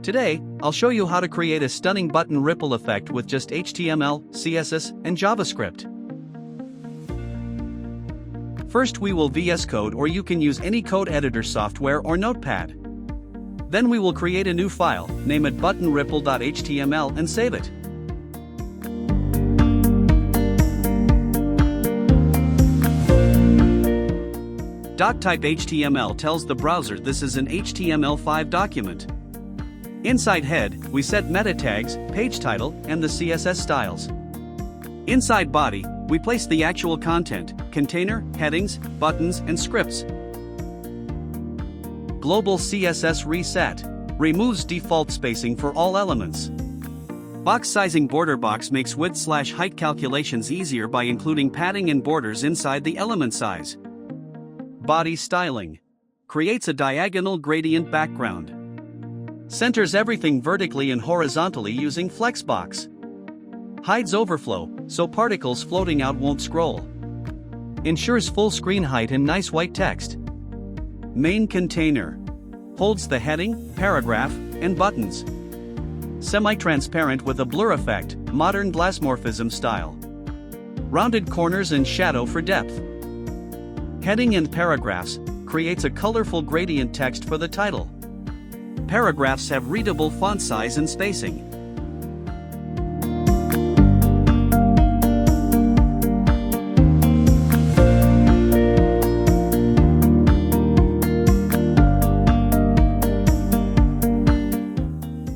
Today, I'll show you how to create a stunning button ripple effect with just HTML, CSS, and JavaScript. First we will VS Code, or you can use any code editor software or Notepad. Then we will create a new file, name it buttonripple.html and save it. Type HTML tells the browser this is an HTML5 document. Inside head, we set meta tags, page title, and the CSS styles. Inside body, we place the actual content, container, headings, buttons, and scripts. Global CSS reset removes default spacing for all elements. Box sizing border box makes width/height calculations easier by including padding and borders inside the element size. Body styling creates a diagonal gradient background. Centers everything vertically and horizontally using flexbox. Hides overflow, so particles floating out won't scroll. Ensures full screen height and nice white text. Main container holds the heading, paragraph, and buttons. Semi-transparent with a blur effect, modern glassmorphism style. Rounded corners and shadow for depth. Heading and paragraphs creates a colorful gradient text for the title. Paragraphs have readable font size and spacing.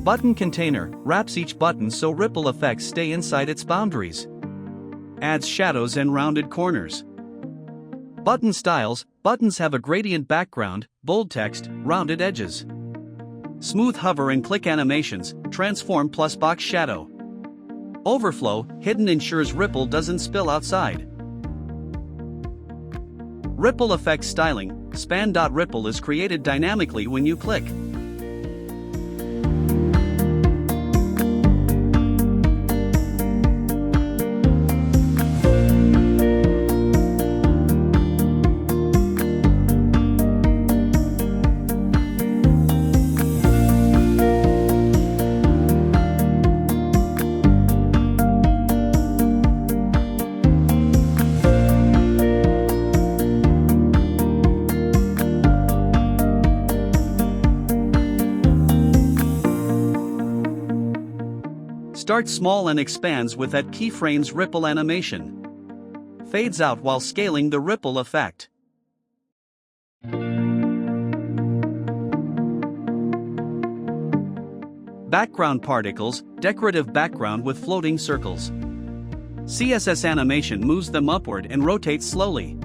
Button container wraps each button so ripple effects stay inside its boundaries. Adds shadows and rounded corners. Button styles, buttons have a gradient background, bold text, rounded edges. Smooth hover and click animations, transform plus box shadow. Overflow, hidden ensures ripple doesn't spill outside. Ripple effect styling, span.ripple is created dynamically when you click. Starts small and expands with that keyframes ripple animation. Fades out while scaling the ripple effect. Background particles, decorative background with floating circles. CSS animation moves them upward and rotates slowly.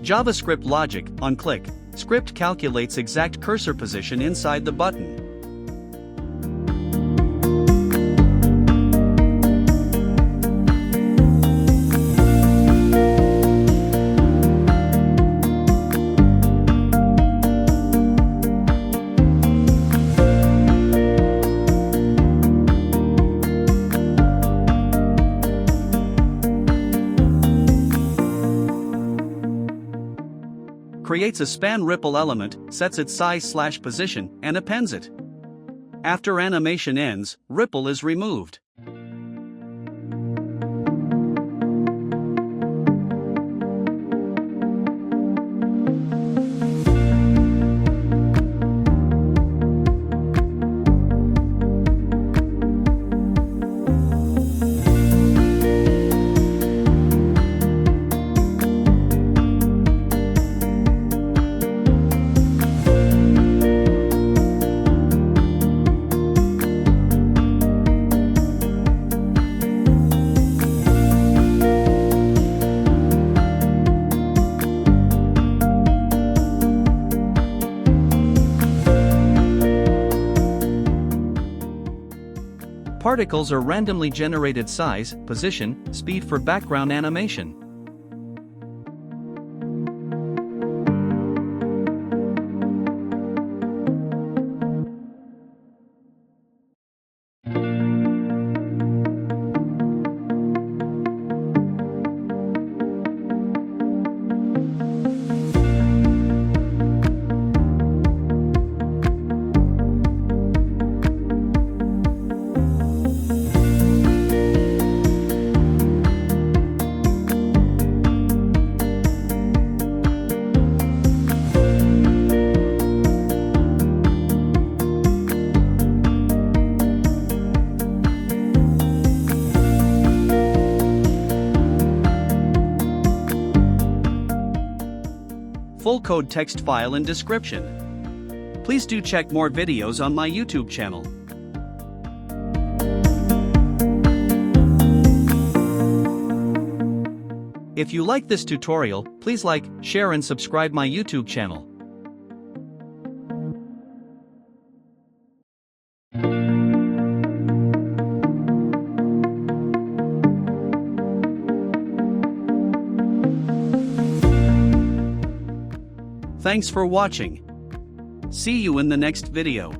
JavaScript logic, on click, script calculates exact cursor position inside the button. Creates a span ripple element, sets its size/position, and appends it. After animation ends, ripple is removed. Particles are randomly generated size, position, speed for background animation. Full code text file in description. Please do check more videos on my YouTube channel. If you like this tutorial, please like, share and subscribe my YouTube channel. Thanks for watching. See you in the next video.